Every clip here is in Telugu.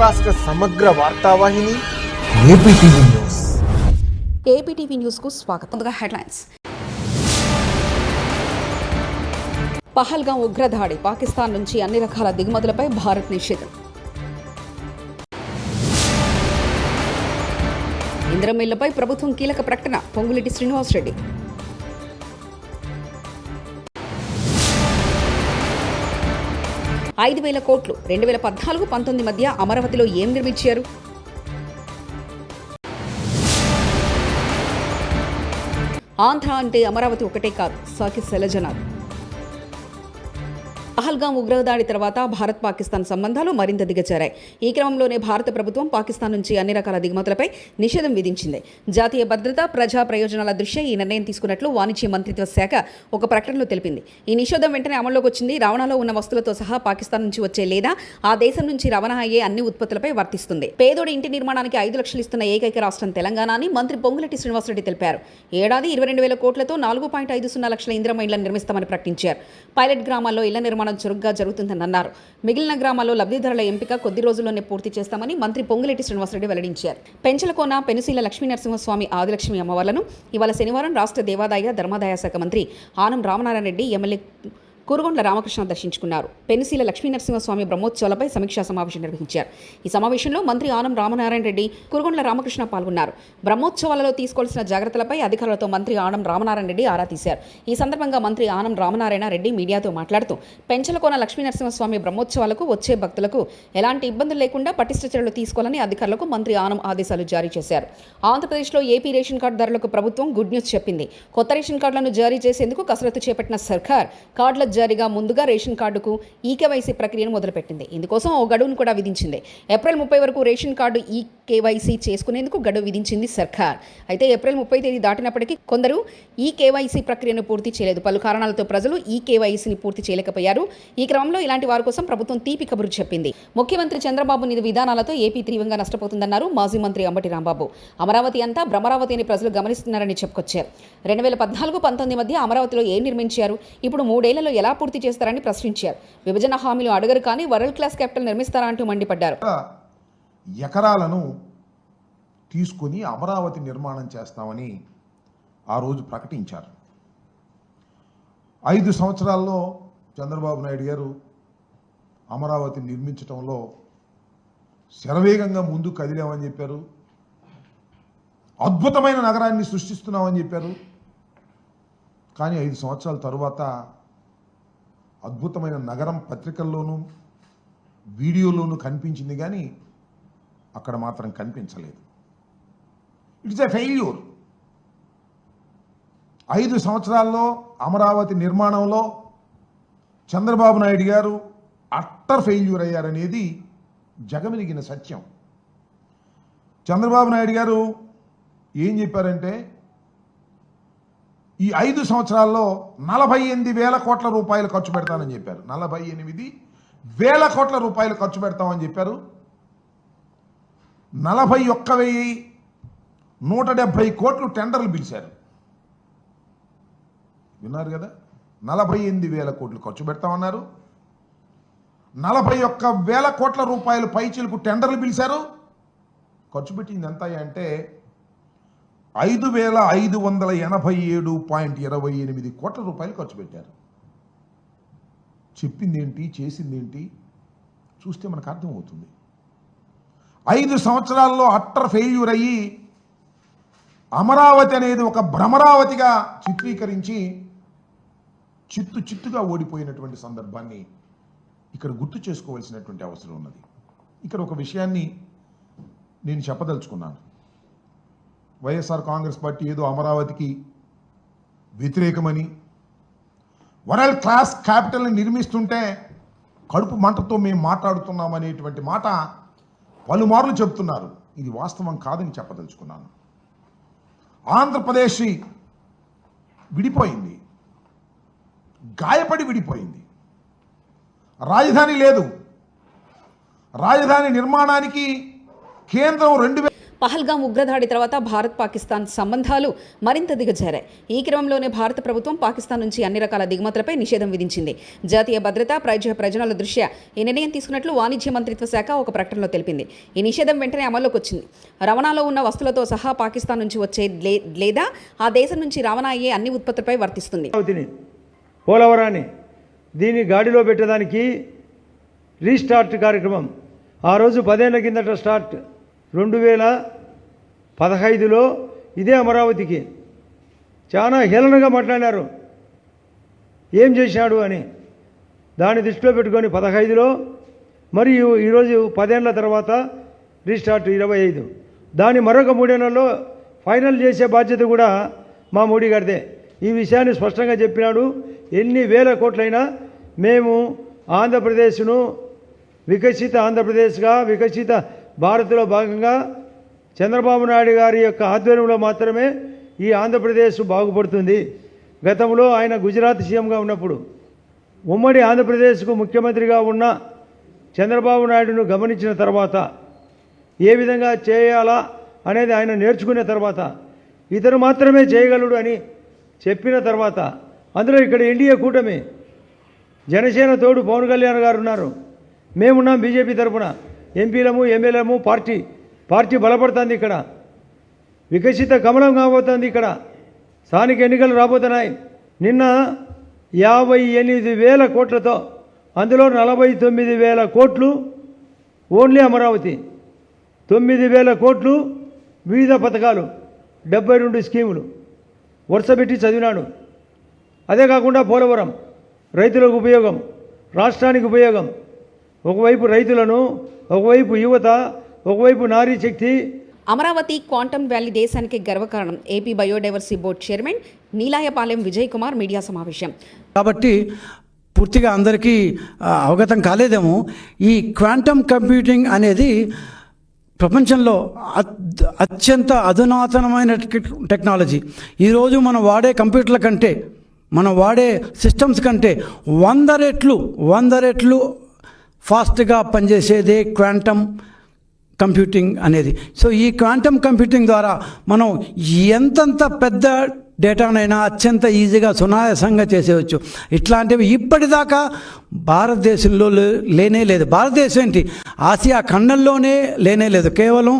రాష్ట్ర సమగ్ర వార్తావాహిని ఏపీటీవీ న్యూస్. ఏపీటీవీ న్యూస్ కు స్వాగతం. ముందుగా హెడ్లైన్స్. పహల్గాం ఉగ్రదాడి, పాకిస్తాన్ నుంచి అన్ని రకాల దిగుమతులపై భారత్ నిషేధం. ఇంధనం మిల్లుపై ప్రభుత్వం కీలక ప్రకటన, పొంగులేటి శ్రీనివాసరెడ్డి. $5,000 కోట్లు 2014-19 మధ్య అమరావతిలో ఏం నిర్మించారు? ఆంధ్ర అంటే అమరావతి ఒకటే కాదు, సాకి శైలజనాథ్. పహల్గాం ఉగ్రదాడి తర్వాత భారత్ పాకిస్తాన్ సంబంధాలు మరింత దిగజారాయి. ఈ క్రమంలోనే భారత ప్రభుత్వం పాకిస్తాన్ నుంచి అన్ని రకాల దిగుమతులపై నిషేధం విధించింది. జాతీయ భద్రత, ప్రజా ప్రయోజనాల దృష్ట్యా ఈ నిర్ణయం తీసుకున్నట్లు వాణిజ్య మంత్రిత్వ శాఖ ఒక ప్రకటనలో తెలిపింది. ఈ నిషేధం వెంటనే అమల్లోకి వచ్చింది. రవాణాలో ఉన్న వస్తువులతో సహా పాకిస్తాన్ నుంచి వచ్చే లేదా ఆ దేశం నుంచి రవాణా అయ్యే అన్ని ఉత్పత్తులపై వర్తిస్తుంది. పేదోడి ఇంటి నిర్మాణానికి 5 లక్షలు ఇస్తున్న ఏకైక రాష్ట్రం తెలంగాణ అని మంత్రి పొంగులేటి శ్రీనివాసరెడ్డి తెలిపారు. ఏడాది 22,000 కోట్లతో 4.50 లక్షల ఇందిరమ్మ ఇళ్లను నిర్మిస్తామని ప్రకటించారు. పైలట్ గ్రామాల్లో ఇళ్ల నిర్మాణం చురుగ్గా జరుగుతుందని అన్నారు. మిగిలిన గ్రామాల్లో లబ్ధిదారుల ఎంపిక కొద్ది రోజుల్లోనే పూర్తి చేస్తామని మంత్రి పొంగులేటి శ్రీనివాసరెడ్డి వెల్లడించారు. పెంచలకోన పెనుసీల లక్ష్మీనరసింహస్వామి ఆదిలక్ష్మి అమ్మవార్లను ఇవాళ శనివారం రాష్ట్ర దేవాదాయ ధర్మాదాయ శాఖ మంత్రి ఆనం రామనారాయణ రెడ్డి ఎమ్మెల్యే కురుగొండ్ల రామకృష్ణ దర్శించుకున్నారు. పెనుసీల లక్ష్మీనరసింహస్వామి బ్రహ్మోత్సవాలపై సమీక్షా సమావేశం నిర్వహించారు. ఈ సమావేశంలో మంత్రి ఆనం రామనారాయణ రెడ్డి, కురుగొండ్ల రామకృష్ణ పాల్గొన్నారు. బ్రహ్మోత్సవాలలో తీసుకోవాల్సిన జాగ్రత్తలపై అధికారులతో మంత్రి ఆనం రామనారాయణ రెడ్డి ఆరా తీశారు. ఈ సందర్భంగా మంత్రి ఆనం రామనారాయణ రెడ్డి మీడియాతో మాట్లాడుతూ పెంచలకోన లక్ష్మీనరసింహస్వామి బ్రహ్మోత్సవాలకు వచ్చే భక్తులకు ఎలాంటి ఇబ్బందులు లేకుండా పటిష్ట చర్యలు తీసుకోవాలని అధికారులకు మంత్రి ఆనం ఆదేశాలు జారీ చేశారు. ఆంధ్రప్రదేశ్లో ఏపీ రేషన్ కార్డుదారులకు ప్రభుత్వం గుడ్ న్యూస్ చెప్పింది. కొత్త రేషన్ కార్డులను జారీ చేసేందుకు కసరత్తు చేపట్టిన సర్కార్ కార్డుల జారీగా ముందుగా రేషన్ కార్డుకు ఈకేవైసీ ప్రక్రియను మొదలుపెట్టింది. ఇందుకోసం ఓ గడువును కూడా విధించింది. ఏప్రిల్ 30 వరకు రేషన్ కార్డు ఈకేవైసీ చేసుకునేందుకు గడువు విధించింది సర్కార్. అయితే ఏప్రిల్ 30 తేదీ దాటినప్పటికీ కొందరు ఈకేవైసీ ప్రక్రియను పూర్తి చేయలేదు. పలు కారణాలతో ప్రజలు ఈకేవైసీని పూర్తి చేయలేకపోయారు. ఈ క్రమంలో ఇలాంటి వారి కోసం ప్రభుత్వం తీపి కబురు చెప్పింది. ముఖ్యమంత్రి చంద్రబాబు విధానాలతో ఏపీ తీవ్రంగా నష్టపోతుందన్నారు మాజీ మంత్రి అంబటి రాంబాబు. అమరావతి అంతా భ్రమరావతి అని ప్రజలు గమనిస్తున్నారని చెప్పుకొచ్చారు. 2014-19 మధ్య అమరావతిలో ఏం నిర్మించారు? ఇప్పుడు 3 ఏళ్లలో ఎలా పూర్తి చేస్తారని ప్రశ్నించారు. విభజన హామీలు అడగరు కానీ వరల్డ్ క్లాస్ క్యాపిటల్ నిర్మిస్తారా అంటూ మండిపడ్డారు. ఎకరాలను తీసుకుని అమరావతి నిర్మాణం చేస్తామని ఆ రోజు ప్రకటించారు. 5 సంవత్సరాల్లో చంద్రబాబు నాయుడు గారు అమరావతి నిర్మించడంలో శరవేగంగా ముందుకు కదిలామని చెప్పారు. అద్భుతమైన నగరాన్ని సృష్టిస్తున్నామని చెప్పారు. కానీ 5 సంవత్సరాల తరువాత అద్భుతమైన నగరం పత్రికల్లోనూ వీడియోలోనూ కనిపించింది కానీ అక్కడ మాత్రం కనిపించలేదు. It's a failure. 5 సంవత్సరాల్లో అమరావతి నిర్మాణంలో చంద్రబాబు నాయుడు గారు అట్టర్ ఫెయిల్యూర్ అయ్యారనేది జగమెరిగిన సత్యం. చంద్రబాబు నాయుడు గారు ఏం చెప్పారంటే ఈ 5 సంవత్సరాల్లో 48,000 కోట్ల రూపాయలు ఖర్చు పెడతానని చెప్పారు. 48,000 కోట్ల రూపాయలు ఖర్చు పెడతామని చెప్పారు. 41,170 కోట్లు టెండర్లు పిలిచారు. విన్నారు కదా, 48,000 కోట్లు ఖర్చు పెడతామన్నారు. 41,000 కోట్ల రూపాయలు పైచీలకు టెండర్లు పిలిచారు. ఖర్చు పెట్టింది ఎంత అంటే 5,587.28 కోట్ల రూపాయలు ఖర్చు పెట్టారు. చెప్పింది ఏంటి, చేసింది ఏంటి చూస్తే మనకు అర్థమవుతుంది. 5 సంవత్సరాల్లో అట్టర్ ఫెయిల్యూర్ అయ్యి అమరావతి అనేది ఒక భ్రమరావతిగా చిత్రీకరించి చిత్తుగా ఓడిపోయినటువంటి సందర్భాన్ని ఇక్కడ గుర్తు చేసుకోవాల్సినటువంటి అవసరం ఉన్నది. ఇక్కడ ఒక విషయాన్ని నేను చెప్పదలుచుకున్నాను. వైఎస్ఆర్ కాంగ్రెస్ పార్టీ ఏదో అమరావతికి వ్యతిరేకమని, వరల్డ్ క్లాస్ క్యాపిటల్ని నిర్మిస్తుంటే కడుపు మంటతో మేము మాట్లాడుతున్నామనేటువంటి మాట పలుమార్లు చెప్తున్నారు. ఇది వాస్తవం కాదని చెప్పదలుచుకున్నాను. ఆంధ్రప్రదేశ్ విడిపోయింది, గాయపడి విడిపోయింది. రాజధాని లేదు. రాజధాని నిర్మాణానికి కేంద్రం పహల్గాం ఉగ్రదాడి తర్వాత భారత్ పాకిస్తాన్ సంబంధాలు మరింత దిగజారాయి. ఈ క్రమంలోనే భారత ప్రభుత్వం పాకిస్తాన్ నుంచి అన్ని రకాల దిగుమతులపై నిషేధం విధించింది. జాతీయ భద్రత, ప్రయోజనాల దృష్ట్యా ఈ నిర్ణయం తీసుకున్నట్లు వాణిజ్య మంత్రిత్వ శాఖ ఒక ప్రకటనలో తెలిపింది. ఈ నిషేధం వెంటనే అమల్లోకి వచ్చింది. రవాణాలో ఉన్న వస్తువులతో సహా పాకిస్తాన్ నుంచి వచ్చే లేదా ఆ దేశం నుంచి రవాణా అయ్యే అన్ని ఉత్పత్తులపై వర్తిస్తుంది. పోలవరాన్ని దీన్ని గాడిలో పెట్టడానికి రీస్టార్ట్ కార్యక్రమం ఆ రోజు 10 ఏళ్ల కిందట స్టార్ట్. 2015లో ఇదే అమరావతికి చాలా హేళనగా మాట్లాడారు, ఏం చేశాడు అని. దాన్ని దృష్టిలో పెట్టుకొని 15లో, మరియు ఈరోజు 10 ఏళ్ల తర్వాత రీస్టార్ట్ 25. దాన్ని మరొక 3 నెలల్లో ఫైనల్ చేసే బాధ్యత కూడా మా మోడీ గారిదే. ఈ విషయాన్ని స్పష్టంగా చెప్పినాడు. ఎన్ని వేల కోట్లైనా మేము ఆంధ్రప్రదేశ్ను వికసిత ఆంధ్రప్రదేశ్గా, వికసిత భారత్లో భాగంగా చంద్రబాబు నాయుడు గారి యొక్క ఆధ్వర్యంలో మాత్రమే ఈ ఆంధ్రప్రదేశ్ బాగుపడుతుంది. గతంలో ఆయన గుజరాత్ సీఎంగా ఉన్నప్పుడు ఉమ్మడి ఆంధ్రప్రదేశ్కు ముఖ్యమంత్రిగా ఉన్న చంద్రబాబు నాయుడును గమనించిన తర్వాత ఏ విధంగా చేయాలా అనేది ఆయన నేర్చుకున్న తర్వాత ఇతను మాత్రమే చేయగలడు అని చెప్పిన తర్వాత, అందులో ఇక్కడ ఎన్డీఏ కూటమి, జనసేన తోడు పవన్ కళ్యాణ్ గారు ఉన్నారు, మేమున్నాం బీజేపీ తరఫున, ఎంపీలము ఎమ్మెల్యేలము, పార్టీ బలపడుతుంది. ఇక్కడ వికసిత కమలం కాబోతుంది. ఇక్కడ స్థానిక ఎన్నికలు రాబోతున్నాయి. నిన్న 58,000 కోట్లతో, అందులో 49,000 కోట్లు ఓన్లీ అమరావతి, 9,000 కోట్లు వివిధ పథకాలు, 72 స్కీములు వరుసపెట్టి చదివినాడు. అదే కాకుండా పోలవరం రైతులకు ఉపయోగం, రాష్ట్రానికి ఉపయోగం. ఒకవైపు రైతులను, ఒకవైపు యువత, ఒకవైపు నారీ శక్తి. అమరావతి క్వాంటమ్ వ్యాలీ దేశానికి గర్వకారణం. AP biodiversity board chairman Neelayapalem Vijay Kumar media సమావేశం. కాబట్టి పూర్తిగా అందరికీ అవగతం కాలేదేమో, ఈ క్వాంటమ్ కంప్యూటింగ్ అనేది ప్రపంచంలో అత్యంత అధునాతనమైన టెక్నాలజీ. ఈరోజు మనం వాడే కంప్యూటర్ల కంటే, మనం వాడే సిస్టమ్స్ కంటే 100 రెట్లు ఫాస్ట్గా పనిచేసేదే క్వాంటమ్ కంప్యూటింగ్ అనేది. సో ఈ క్వాంటమ్ కంప్యూటింగ్ ద్వారా మనం ఎంతంత పెద్ద డేటానైనా అత్యంత ఈజీగా సునాయాసంగా చేసేవచ్చు. ఇట్లాంటివి ఇప్పటిదాకా భారతదేశంలో లేనే లేదు. భారతదేశం ఏంటి, ఆసియా ఖండంలోనే లేనే లేదు. కేవలం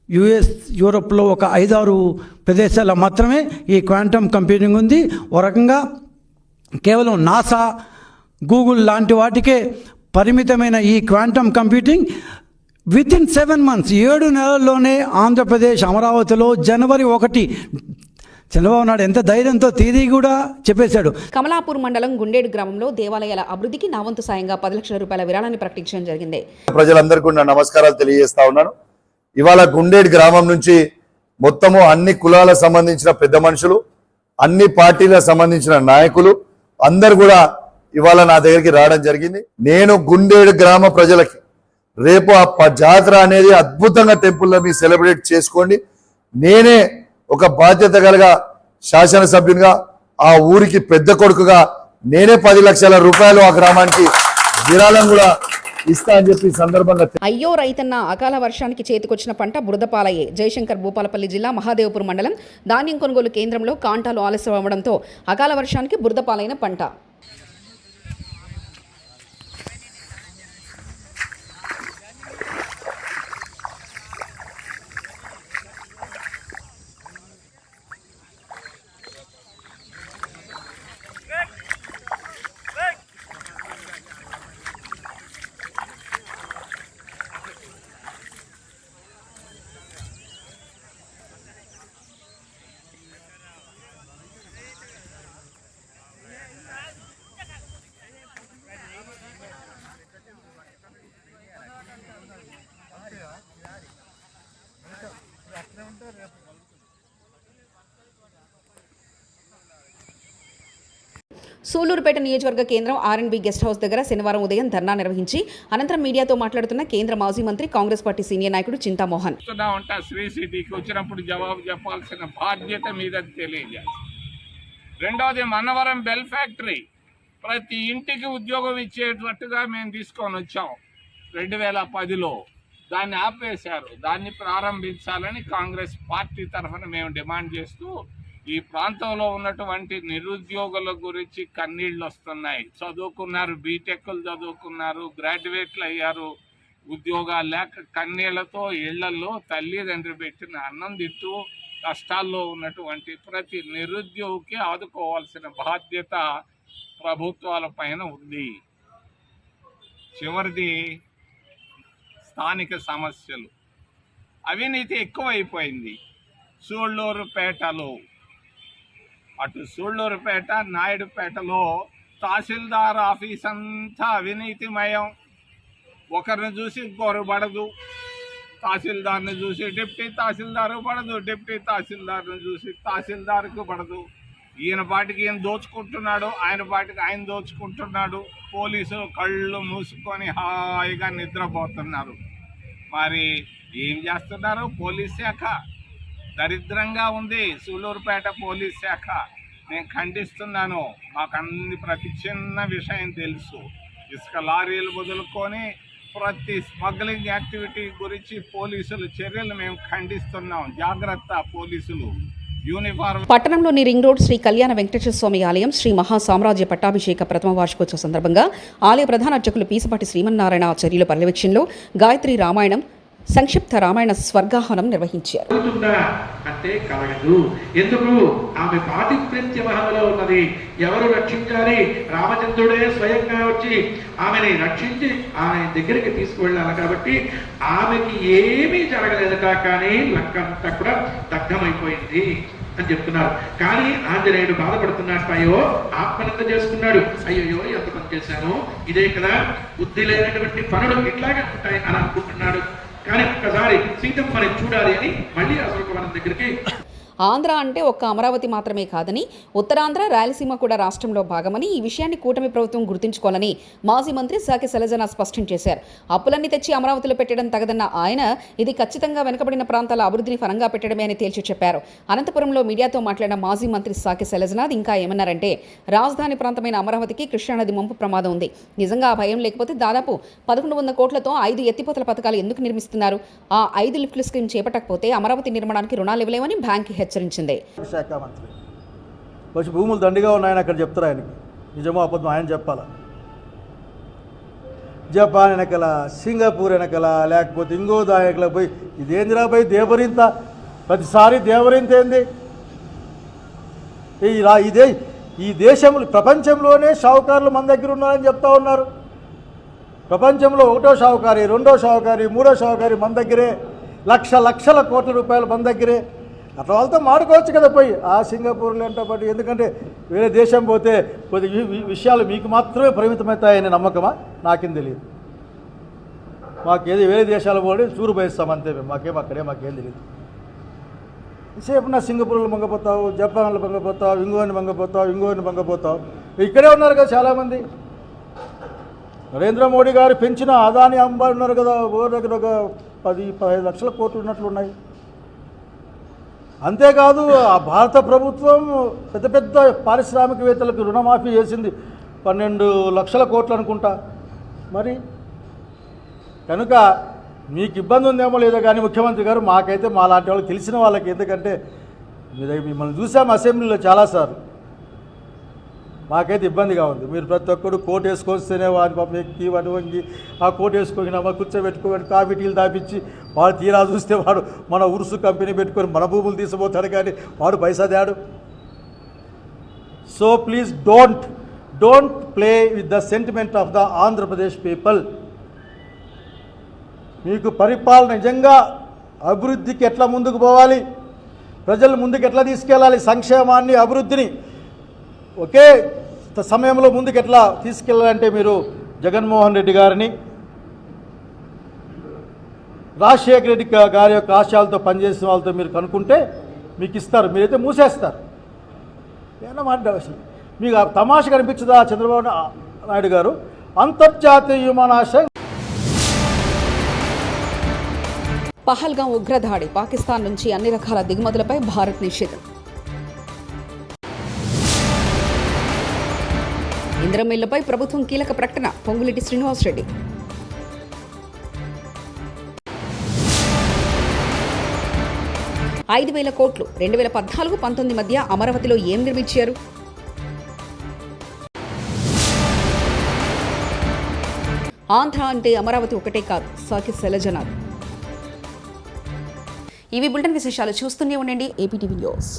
యుఎస్, యూరోప్లో ఒక 5-6 ప్రదేశాల్లో మాత్రమే ఈ క్వాంటమ్ కంప్యూటింగ్ ఉంది. ఒక రకంగా కేవలం నాసా, గూగుల్ లాంటి వాటికే పరిమితమైన ఈ క్వాంటమ్ కంప్యూటింగ్ వితిన్ 7 months, 7 నెలల్లోనే ఆంధ్రప్రదేశ్ అమరావతిలో జనవరి 1 చంద్రబాబు నాయుడు ఎంత ధైర్యంతో తేదీ కూడా చెప్పేశాడు. కమలాపూర్ మండలం గుండేడు గ్రామంలో దేవాలయాల అభివృద్ధికి నా వంతు సాయంగా 10 లక్షల రూపాయల విరాళాన్ని ప్రకటించడం జరిగింది. ప్రజలందరికీ నా నమస్కారాలు తెలియజేస్తా ఉన్నాను. ఇవాళ గుండేడు గ్రామం నుంచి మొత్తము అన్ని కులాలకు సంబంధించిన పెద్ద మనుషులు, అన్ని పార్టీలకు సంబంధించిన నాయకులు అందరు కూడా ఇవాళ నా దగ్గరికి రావడం జరిగింది. నేను గుండేడు గ్రామ ప్రజలకి రేపు ఆ జాతర అనేది అద్భుతంగా టెంపుల్లో మీరు సెలబ్రేట్ చేసుకోండి. నేనే ఒక బాధ్యత కలిగా శాసనసభ్యునిగా, ఆ ఊరికి పెద్ద కొడుకుగా నేనే 10 లక్షల రూపాయలు ఆ గ్రామానికి విరాళం కూడా ఇస్తా అని చెప్పి సందర్భంగా. అయ్యో రైతన్న, అకాల వర్షానికి చేతికొచ్చిన పంట బురదపాలయ్యే. జయశంకర్ భూపాలపల్లి జిల్లా మహాదేవపూర్ మండలం ధాన్యం కొనుగోలు కేంద్రంలో కాంటాలు ఆలస్యం అవ్వడంతో అకాల వర్షానికి బురదపాలైన పంట. సూళ్లూరుపేట నియోజకవర్గ కేంద్రం ఆర్ఎండ్బి గెస్ట్ హౌస్ దగ్గర శనివారం ఉదయం ధర్నా నిర్వహించి అనంతరం మీడియాతో మాట్లాడుతున్న కేంద్ర మాజీ మంత్రి, కాంగ్రెస్ పార్టీ సీనియర్ నాయకుడు చింతామోహన్. శ్రీ సిటీకి వచ్చినప్పుడు జవాబు చెప్పాల్సిన బాధ్యత మీద తెలియజేస్తాం. రెండవది, మనవరం బెల్ ఫ్యాక్టరీ ప్రతి ఇంటికి ఉద్యోగం ఇచ్చేటట్టుగా మేము తీసుకొని వచ్చాం 2010లో. దాన్ని ఆపేశారు. దాన్ని ప్రారంభించాలని కాంగ్రెస్ పార్టీ తరఫున మేము డిమాండ్ చేస్తూ ఈ ప్రాంతంలో ఉన్నటువంటి నిరుద్యోగుల గురించి కన్నీళ్ళు వస్తున్నాయి. చదువుకున్నారు, బీటెక్లు చదువుకున్నారు, గ్రాడ్యుయేట్లు అయ్యారు, ఉద్యోగాలు లేక కన్నీళ్లతో ఇళ్లలో తల్లిదండ్రి పెట్టిన అన్నం తింటూ కష్టాల్లో ఉన్నటువంటి ప్రతి నిరుద్యోగికి ఆదుకోవాల్సిన బాధ్యత ప్రభుత్వాల పైన ఉంది. చివరిది స్థానిక సమస్యలు. అవినీతి ఎక్కువైపోయింది. సూళ్ళూరుపేటలో, అటు సూళ్ళూరుపేట నాయుడుపేటలో తహసీల్దార్ ఆఫీస్ అంతా అవినీతిమయం. ఒకరిని చూసి ఇంకొకరు పడదు, తహసీల్దార్ని చూసి డిప్టీ తహసీల్దారు పడదు, డిప్టీ తహసీల్దార్ని చూసి తహసీల్దార్కు పడదు. ఈయన పాటికి ఈయన దోచుకుంటున్నాడు, ఆయన పాటికి ఆయన దోచుకుంటున్నాడు. పోలీసులు కళ్ళు మూసుకొని హాయిగా నిద్రపోతున్నారు. మరి ఏం చేస్తున్నారు? పోలీస్ శాఖ దరిద్రంగా ఉంది. సూళ్ళూరుపేట పోలీస్ శాఖ నేను ఖండిస్తున్నాను. మాకు ప్రతి చిన్న విషయం తెలుసు. ఇసుక లారీలు మొదలుకొని ప్రతి స్మగ్లింగ్ యాక్టివిటీ గురించి పోలీసులు చర్యలు మేము ఖండిస్తున్నాం. జాగ్రత్త పోలీసులు. యూనిఫార్మ్. పట్టణంలోని రింగ్ రోడ్ శ్రీ కళ్యాణ వెంకటేశ్వర స్వామి ఆలయం శ్రీ మహాసామ్రాజ్య పట్టాభిషేక ప్రథమ వార్షికోత్సవ సందర్భంగా ఆలయ ప్రధాన అర్చకులు పీసపాటి శ్రీమన్నారాయణ ఆచార్యుల పర్యవేక్షణలో గాయత్రి రామాయణం సంక్షిప్త రామాయణ స్వర్గాహనం నిర్వహించారు. అంటే కలగదు. ఎందుకు? ఆమె పాతిప్రత్యవహంలో ఉన్నది. ఎవరు రక్షించాలి? రామచంద్రుడే స్వయంగా వచ్చి ఆమెని రక్షించి ఆమె దగ్గరికి తీసుకువెళ్ళాలి. కాబట్టి ఆమెకి ఏమీ జరగలేదట, కానీ లంకంతా కూడా దగ్ధమైపోయింది అని చెప్తున్నారు. కానీ ఆంజనేయుడు బాధపడుతున్నట్టు, అయ్యో ఆత్మనింద చేసుకున్నాడు. అయ్యో ఎంత పని చేశాను, ఇదే కదా బుద్ధి లేనటువంటి పనులు ఇట్లాగే ఉంటాయి అని అనుకుంటున్నాడు. కానీ ఒక్కసారి సీతమ్మని చూడాలి అని మళ్ళీ అశోకవనం దగ్గరికి. ఆంధ్ర అంటే ఒక్క అమరావతి మాత్రమే కాదని, ఉత్తరాంధ్ర, రాయలసీమ కూడా రాష్ట్రంలో భాగమని, ఈ విషయాన్ని కూటమి ప్రభుత్వం గుర్తుంచుకోవాలని మాజీ మంత్రి సాకి శైలజన స్పష్టం చేశారు. అప్పులన్నీ తెచ్చి అమరావతిలో పెట్టడం తగదన్న ఆయన, ఇది ఖచ్చితంగా వెనుకబడిన ప్రాంతాల అభివృద్ధిని ఫలంగా పెట్టడమే అని తేల్చి చెప్పారు. అనంతపురంలో మీడియాతో మాట్లాడిన మాజీ మంత్రి సాకి శైలజన ఇంకా ఏమన్నారంటే, రాజధాని ప్రాంతమైన అమరావతికి కృష్ణానది ముంపు ప్రమాదం ఉంది. నిజంగా ఆ భయం లేకపోతే దాదాపు 1100 కోట్లతో 5 ఎత్తిపోతల పథకాలు ఎందుకు నిర్మిస్తున్నారు? ఆ 5 లిఫ్ట్ల స్కీమ్ చేపట్టకపోతే అమరావతి నిర్మాణానికి రుణాలు ఇవ్వలేమని బ్యాంక్ హెచ్చరించింది. శాఖ మంత్రి వచ్చి భూములు దండిగా ఉన్నాయని అక్కడ చెప్తారు. ఆయనకి నిజమో అబద్ధం ఆయన చెప్పాలా? జపాన్ వెనకల, సింగపూర్ వెనకల, లేకపోతే ఇంకో దాయకల పోయి ఇదేందిరా పోయి దేవరింత, ప్రతిసారి దేవరింత ఏంది? ఇదే ఈ దేశంలో ప్రపంచంలోనే షావుకారులు మన దగ్గర ఉన్నారని చెప్తా ఉన్నారు. ప్రపంచంలో 1వ షావుకారి, 2వ షావుకారి, 3వ షావుకారి మన దగ్గరే, లక్షల కోట్ల రూపాయలు మన దగ్గరే. అట్లా వాళ్ళతో మాడుకోవచ్చు కదా పోయి ఆ సింగపూర్లో ఎంటబడి. ఎందుకంటే వేరే దేశం పోతే కొద్ది విషయాలు మీకు మాత్రమే పరిమితమవుతాయనే నమ్మకమా? నాకేం తెలియదు. మాకేది వేరే దేశాలు పోయి చూరు పోయిస్తాం అంతే. మాకేం తెలియదు. సేపు నా సింగపూర్లో మంగపోతావు, జపాన్లో మంగపోతావు, ఇంగోని మంగపోతావు. ఇక్కడే ఉన్నారు కదా చాలామంది. నరేంద్ర మోడీ గారు పెంచిన అదాని అంబానీ ఉన్నారు కదా, ఓ దగ్గర ఒక 10-15 లక్షల కోట్లు ఉన్నట్లున్నాయి. అంతేకాదు ఆ భారత ప్రభుత్వం పెద్ద పారిశ్రామికవేత్తలకు రుణమాఫీ చేసింది 12 లక్షల కోట్లు అనుకుంటా. మరి కనుక మీకు ఇబ్బంది ఉందేమో లేదో కానీ ముఖ్యమంత్రి గారు, మాకైతే మా లాంటి వాళ్ళకి తెలిసిన వాళ్ళకి, ఎందుకంటే మిమ్మల్ని చూసాము అసెంబ్లీలో చాలాసార్లు, మాకైతే ఇబ్బందిగా ఉంది. మీరు ప్రతి ఒక్కరు కోట్ వేసుకొస్తేనే వాడి పాపం ఎక్కి వాటి వంగి ఆ కోట్ వేసుకొని కూర్చోబెట్టుకొని కాఫీ టీలు తాపించి వాడు తీరా చూస్తే వాడు మన ఉరుసు కంపెనీ పెట్టుకొని మన భూములు తీసుకుపోతాడు, కానీ వాడు పైసా తేడు. So please don't play with the sentiment of the Andhra Pradesh people. మీకు పరిపాలన నిజంగా అభివృద్ధికి ఎట్లా ముందుకు పోవాలి, ప్రజలు ముందుకు ఎట్లా తీసుకెళ్ళాలి, సంక్షేమాన్ని అభివృద్ధిని ఒకే సమయంలో ముందుకు ఎట్లా తీసుకెళ్ళాలంటే మీరు జగన్మోహన్ రెడ్డి గారిని, రాజశేఖర రెడ్డి గారి యొక్క ఆశయాలతో పనిచేసిన వాళ్ళతో మీరు కనుక్కుంటే మీకు ఇస్తారు. మీరైతే మూసేస్తారు. ఏమన్నా మాట అసలు మీకు తమాష కనిపించదా? చంద్రబాబు నాయుడు గారు అంతర్జాతీయ విమానాశ్రయం. పహల్గాం ఉగ్రదాడి, పాకిస్తాన్ నుంచి అన్ని రకాల దిగుమతులపై భారత్ నిషేధం. ఇంద్రమిల్లపై ప్రభుత్వం కీలక ప్రకటన, పొంగులేటి శ్రీనివాసరెడ్డి. 5,000 కోట్లు 2014-19 మధ్య అమరావతిలో ఏం నిర్మించారు? ఆంధ్ర అంటే అమరావతి ఒకటే కాదు, సాకి శైలజనాథ్. ఇవి బులెటిన్ విశేషాలు. చూస్తూనే ఉండండి ఏపీటీవీ న్యూస్.